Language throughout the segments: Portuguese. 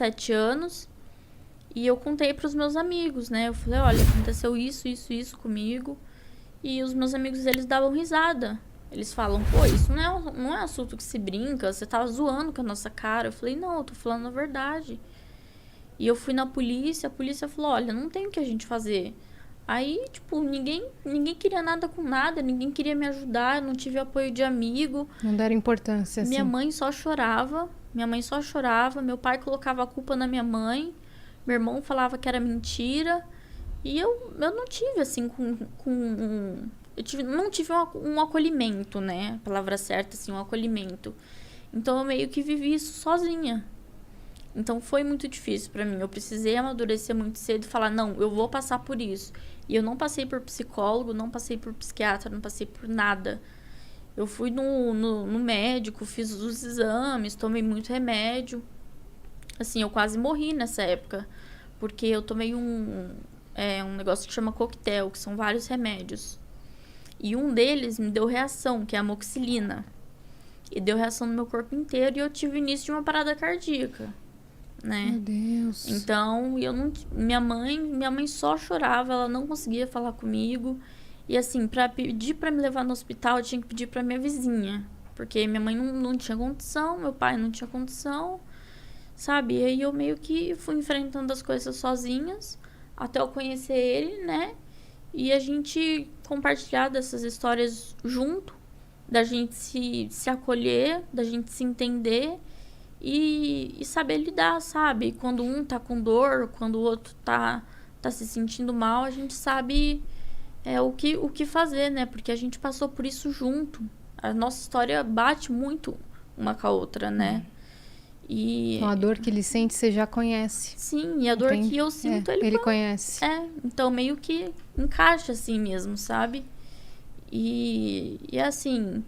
17 anos. E eu contei pros meus amigos, né? Eu falei, olha, aconteceu isso comigo. E os meus amigos, eles davam risada. Eles falam, pô, isso não é assunto que se brinca, você tava zoando com a nossa cara. Eu falei, não, eu tô falando a verdade. E eu fui na polícia, a polícia falou, olha, não tem o que a gente fazer. Aí, tipo, ninguém queria nada com nada, ninguém queria me ajudar, eu não tive apoio de amigo. Não deram importância, assim. Minha mãe só chorava, meu pai colocava a culpa na minha mãe, meu irmão falava que era mentira. E eu não tive, assim, não tive um acolhimento, né? A palavra certa, assim, um acolhimento. Então, eu meio que vivi isso sozinha. Então, foi muito difícil pra mim. Eu precisei amadurecer muito cedo e falar, não, eu vou passar por isso. E eu não passei por psicólogo, não passei por psiquiatra, não passei por nada. Eu fui no médico, fiz os exames, tomei muito remédio. Assim, eu quase morri nessa época. Porque eu tomei um negócio que chama coquetel, que são vários remédios. E um deles me deu reação, que é a amoxicilina. E deu reação no meu corpo inteiro e eu tive o início de uma parada cardíaca, né? Meu Deus. Então, minha mãe só chorava, ela não conseguia falar comigo. E assim, pra pedir pra me levar no hospital, eu tinha que pedir pra minha vizinha. Porque minha mãe não tinha condição, meu pai não tinha condição, sabe? E aí eu meio que fui enfrentando as coisas sozinhas, até eu conhecer ele, né? E a gente compartilhar dessas histórias junto, da gente se acolher, da gente se entender e saber lidar, sabe? Quando um tá com dor, quando o outro tá se sentindo mal, a gente sabe o que fazer, né? Porque a gente passou por isso junto. A nossa história bate muito uma com a outra, né? E Então, a dor que ele sente, você já conhece. sim, e a dor que eu sinto, ele conhece. Então meio que encaixa assim mesmo, sabe? E assim,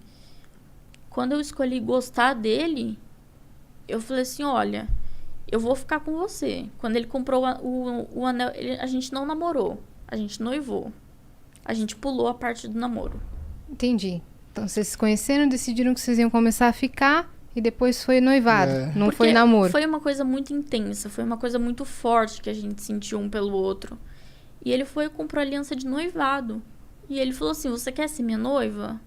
quando eu escolhi gostar dele, eu falei assim, olha, eu vou ficar com você. Quando ele comprou o anel, a gente não namorou, a gente noivou. A gente pulou a parte do namoro. Entendi. Então, vocês se conheceram, decidiram que vocês iam começar a ficar e depois foi noivado, não Porque foi namoro. Foi uma coisa muito intensa, foi uma coisa muito forte que a gente sentiu um pelo outro. E ele foi e comprou aliança de noivado. E ele falou assim, você quer ser minha noiva?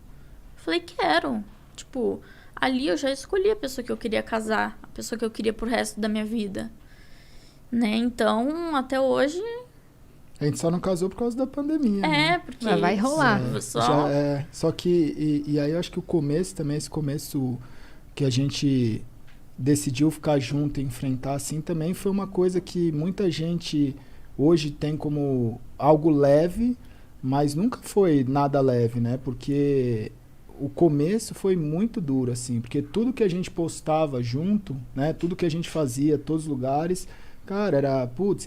Eu falei, quero. Tipo, ali eu já escolhi a pessoa que eu queria casar, a pessoa que eu queria pro resto da minha vida. Né? Então, até hoje... A gente só não casou por causa da pandemia, né? Porque... Mas vai rolar. Só que... E aí eu acho que o começo também, esse começo que a gente decidiu ficar junto e enfrentar, assim, também foi uma coisa que muita gente hoje tem como algo leve, mas nunca foi nada leve, né? Porque o começo foi muito duro, assim, porque tudo que a gente postava junto, né? Tudo que a gente fazia, todos os lugares, cara, era, putz,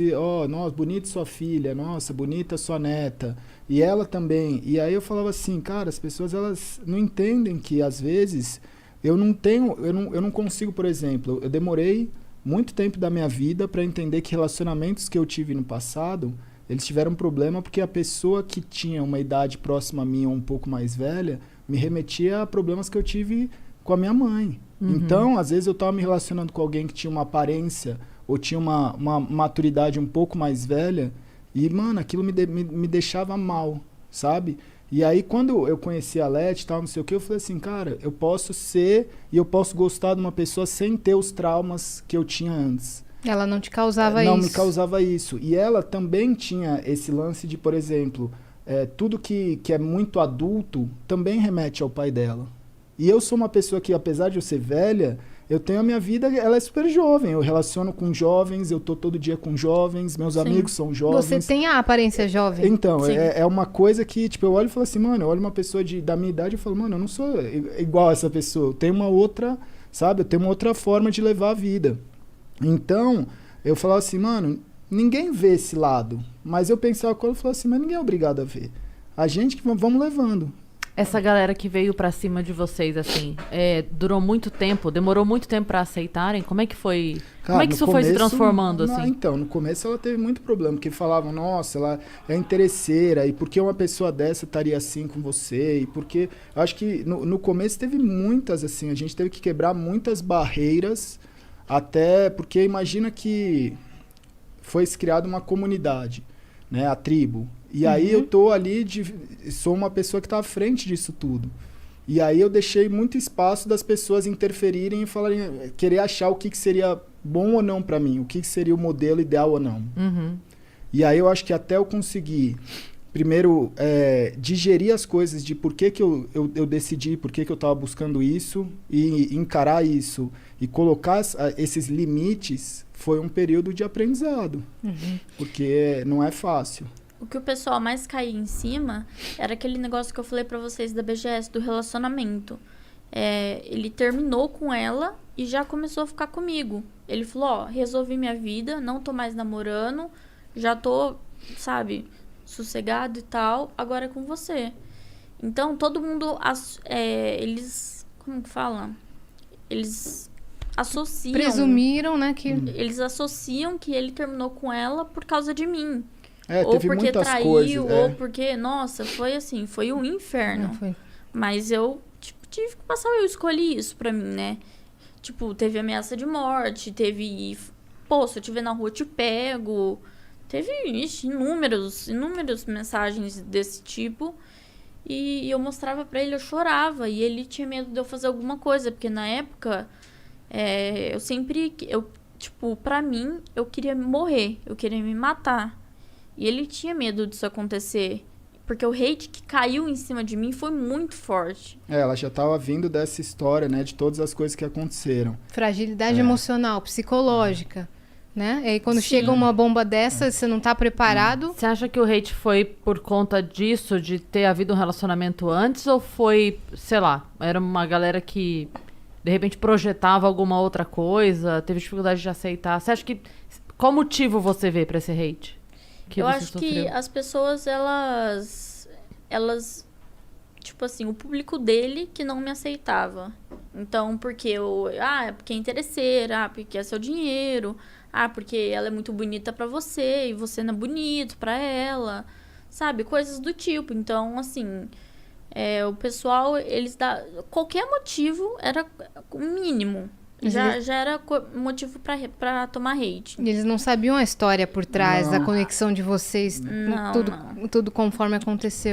nossa, bonita sua filha, nossa, bonita sua neta, e ela também. E aí eu falava assim, cara, as pessoas, elas não entendem que, às vezes, eu não consigo, por exemplo, eu demorei muito tempo da minha vida para entender que relacionamentos que eu tive no passado, eles tiveram problema porque a pessoa que tinha uma idade próxima a minha ou um pouco mais velha, me remetia a problemas que eu tive com a minha mãe. Então, às vezes eu estava me relacionando com alguém que tinha uma aparência ou tinha uma maturidade um pouco mais velha e, mano, aquilo me deixava mal, sabe? E aí, quando eu conheci a Leti e tal, não sei o que, eu falei assim, cara, eu posso ser e eu posso gostar de uma pessoa sem ter os traumas que eu tinha antes. Ela não te causava isso? Não me causava isso. E ela também tinha esse lance de, por exemplo, tudo que é muito adulto também remete ao pai dela. E eu sou uma pessoa que, apesar de eu ser velha, eu tenho a minha vida, ela é super jovem. Eu relaciono com jovens, eu tô todo dia com jovens, meus amigos são jovens. Você tem a aparência jovem? Então, é uma coisa que, tipo, eu olho e falo assim, mano, eu olho uma pessoa da minha idade e falo, mano, eu não sou igual a essa pessoa. Eu tenho uma outra, sabe? Eu tenho uma outra forma de levar a vida. Então, eu falava assim, mano, ninguém vê esse lado. Mas eu pensava quando eu falava assim, mas ninguém é obrigado a ver. A gente que vamos levando. Essa galera que veio pra cima de vocês, assim, durou muito tempo, demorou muito tempo pra aceitarem? Como é que foi? Cara, como é que isso foi se transformando, assim? Então, no começo ela teve muito problema, porque falavam, nossa, ela é interesseira, e por que uma pessoa dessa estaria assim com você? E porque, acho que no começo teve muitas, assim, a gente teve que quebrar muitas barreiras, Até porque imagina que foi criada uma comunidade, né, a tribo. E aí eu tô ali, sou uma pessoa que está à frente disso tudo. E aí eu deixei muito espaço das pessoas interferirem e falarem, querer achar o que seria bom ou não para mim, o que seria o modelo ideal ou não. E aí eu acho que até eu conseguir, primeiro, digerir as coisas de por que eu decidi, por que eu estava buscando isso, e encarar isso, e colocar esses limites, foi um período de aprendizado. Porque não é fácil. O que o pessoal mais caía em cima era aquele negócio que eu falei pra vocês da BGS, do relacionamento. Ele terminou com ela e já começou a ficar comigo. Ele falou, resolvi minha vida, não tô mais namorando, já tô, sabe, sossegado e tal, agora é com você. Então, todo mundo, eles, como que fala? Eles associam... Presumiram, né, que... Eles associam que ele terminou com ela por causa de mim. Ou teve porque muitas traiu, coisas, ou porque... Nossa, foi assim, foi um inferno. Não foi. Mas eu, tipo, tive que passar, eu escolhi isso pra mim, né? Tipo, teve ameaça de morte, teve... Pô, se eu te ver na rua, eu te pego. Teve, inúmeras mensagens desse tipo. E eu mostrava pra ele, eu chorava. E ele tinha medo de eu fazer alguma coisa. Porque na época, eu sempre... tipo, pra mim, eu queria morrer. Eu queria me matar. E ele tinha medo disso acontecer. Porque o hate que caiu em cima de mim foi muito forte. Ela já estava vindo dessa história, né? De todas as coisas que aconteceram. Fragilidade emocional, psicológica, né? E aí quando chega uma bomba dessa, você não tá preparado. Você acha que o hate foi por conta disso, de ter havido um relacionamento antes? Ou foi, sei lá, era uma galera que de repente projetava alguma outra coisa, teve dificuldade de aceitar? Você acha que... Qual motivo você vê pra esse hate? Eu acho que as pessoas, elas, tipo assim, o público dele que não me aceitava. Então, porque porque é interesseira, porque é seu dinheiro, porque ela é muito bonita pra você e você não é bonito pra ela, sabe? Coisas do tipo. Então, assim, o pessoal, eles dão... Qualquer motivo era o mínimo. Já era motivo pra tomar hate. E eles não sabiam a história por trás, da conexão de vocês, Não, tudo conforme aconteceu.